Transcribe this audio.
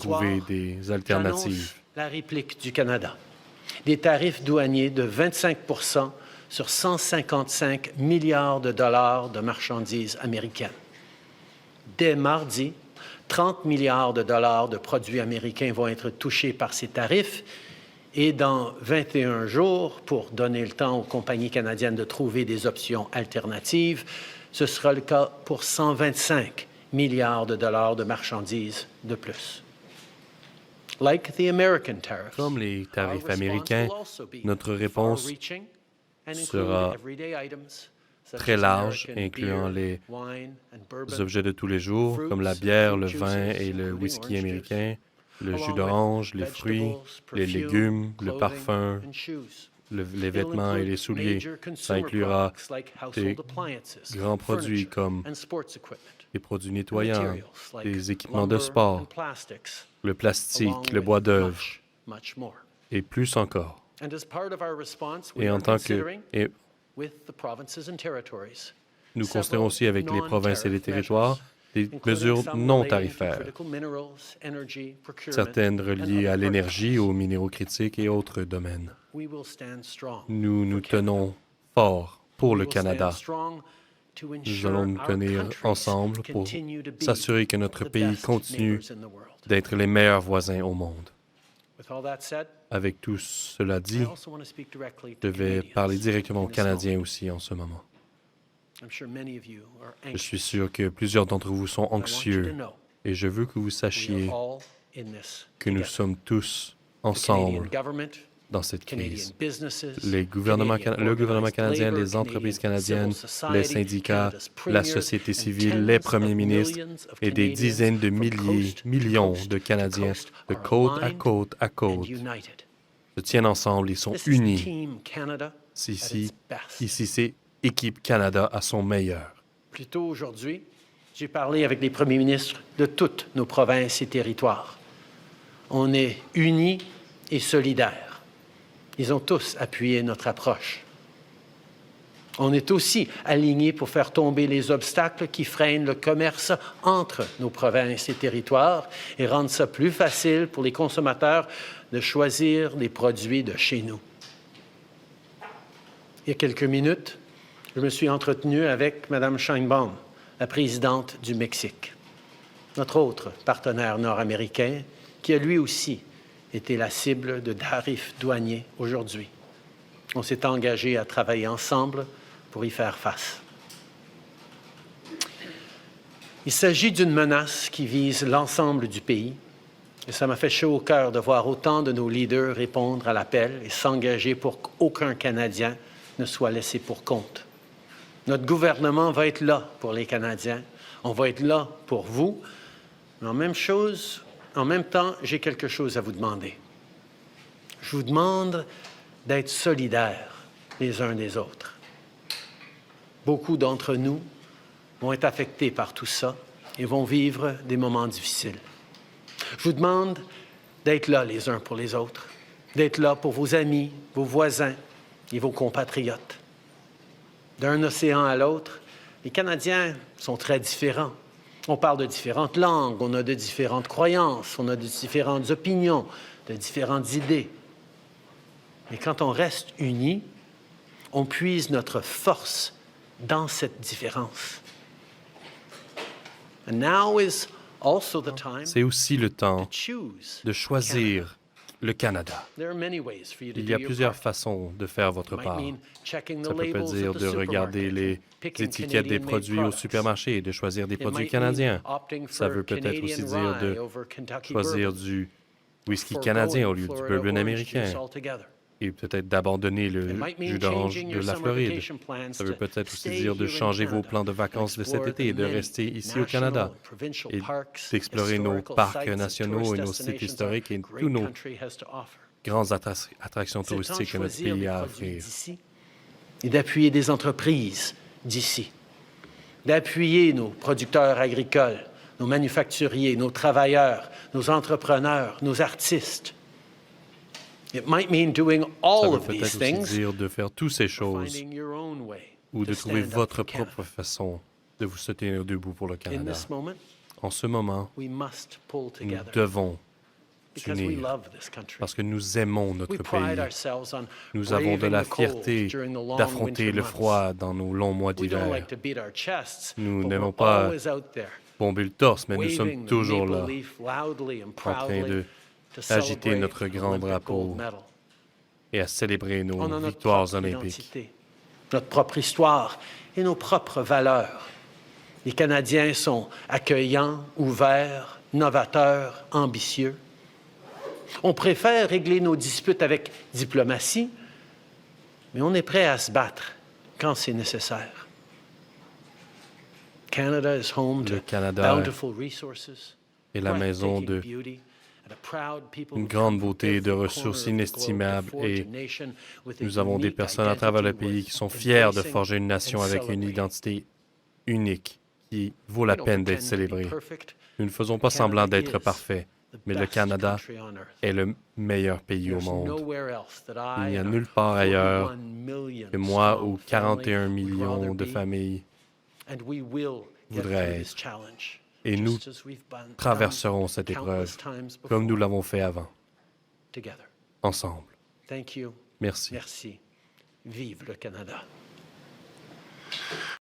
trouver des alternatives. La réplique du Canada. Des tarifs douaniers de 25 sur 155 milliards de dollars de marchandises américaines. Dès mardi, 30 milliards de dollars de produits américains vont être touchés par ces tarifs et dans 21 jours, pour donner le temps aux compagnies canadiennes de trouver des options alternatives, ce sera le cas pour 125 milliards de dollars de marchandises de plus. Comme les tarifs américains, notre réponse sera très large, incluant les objets de tous les jours, comme la bière, le vin et le whisky américain, le jus d'orange, les fruits, les légumes, le parfum, les vêtements et les souliers. Ça inclura des grands produits comme des produits nettoyants, des équipements de sport, le plastique, le bois d'œuvre et plus encore. Et en tant que... nous considérons aussi avec les provinces et les territoires des mesures non tarifaires, certaines reliées à l'énergie, aux minéraux critiques et autres domaines. Nous nous tenons fort pour le Canada. Nous allons nous tenir ensemble pour s'assurer que notre pays continue d'être les meilleurs voisins au monde. Avec tout cela dit, je vais parler directement aux Canadiens aussi en ce moment. Je suis sûr que plusieurs d'entre vous sont anxieux et je veux que vous sachiez que nous sommes tous ensemble dans cette crise. Le gouvernement canadien, les entreprises canadiennes, les syndicats, la société civile, les premiers ministres et des dizaines de millions de Canadiens de côte à côte à côte se tiennent ensemble, ils sont unis. Ici, c'est Équipe Canada à son meilleur. Plus tôt aujourd'hui, j'ai parlé avec les premiers ministres de toutes nos provinces et territoires. On est unis et solidaires. Ils ont tous appuyé notre approche. On est aussi alignés pour faire tomber les obstacles qui freinent le commerce entre nos provinces et territoires et rendre ça plus facile pour les consommateurs de choisir des produits de chez nous. Il y a quelques minutes, je me suis entretenu avec Mme Sheinbaum, la présidente du Mexique, notre autre partenaire nord-américain, qui a lui aussi été la cible de tarifs douaniers aujourd'hui. On s'est engagé à travailler ensemble pour y faire face. Il s'agit d'une menace qui vise l'ensemble du pays et ça m'a fait chaud au cœur de voir autant de nos leaders répondre à l'appel et s'engager pour qu'aucun Canadien ne soit laissé pour compte. Notre gouvernement va être là pour les Canadiens. On va être là pour vous. Mais en même temps, j'ai quelque chose à vous demander. Je vous demande d'être solidaires les uns des autres. Beaucoup d'entre nous vont être affectés par tout ça et vont vivre des moments difficiles. Je vous demande d'être là les uns pour les autres, d'être là pour vos amis, vos voisins et vos compatriotes. D'un océan à l'autre, les Canadiens sont très différents. On parle de différentes langues, on a de différentes croyances, on a de différentes opinions, de différentes idées. Mais quand on reste unis, on puise notre force dans cette différence. C'est aussi le temps de choisir le Canada. Il y a plusieurs façons de faire votre part. Ça peut dire de regarder les étiquettes des produits au supermarché et de choisir des produits canadiens. Ça veut peut-être aussi dire de choisir du whisky canadien au lieu du bourbon américain. Et peut-être d'abandonner le jus d'orange de la Floride. Ça veut peut-être aussi dire de changer vos plans de vacances de cet été et de rester ici au Canada et d'explorer nos parcs nationaux et nos sites historiques et tous nos grandes attractions touristiques que notre pays a à offrir. Et d'appuyer des entreprises d'ici, d'appuyer nos producteurs agricoles, nos manufacturiers, nos travailleurs, nos entrepreneurs, nos artistes. Ça veut peut-être aussi dire de faire toutes ces choses ou de trouver votre propre façon de vous tenir debout pour le Canada. En ce moment, nous devons unir parce que nous aimons notre pays. Nous avons de la fierté d'affronter le froid dans nos longs mois d'hiver. Nous n'aimons pas bomber le torse, mais nous sommes toujours là, en train d'agiter notre grand drapeau et à célébrer nos victoires olympiques. Notre propre histoire et nos propres valeurs. Les Canadiens sont accueillants, ouverts, novateurs, ambitieux. On préfère régler nos disputes avec diplomatie, mais on est prêt à se battre quand c'est nécessaire. Le Canada est la maison d'une grande beauté et de ressources inestimables et nous avons des personnes à travers le pays qui sont fiers de forger une nation avec une identité unique qui vaut la peine d'être célébrée. Nous ne faisons pas semblant d'être parfaits, mais le Canada est le meilleur pays au monde. Il n'y a nulle part ailleurs que moi où 41 millions de familles voudraient être. Et nous traverserons cette épreuve comme nous l'avons fait avant, ensemble. Merci. Vive le Canada.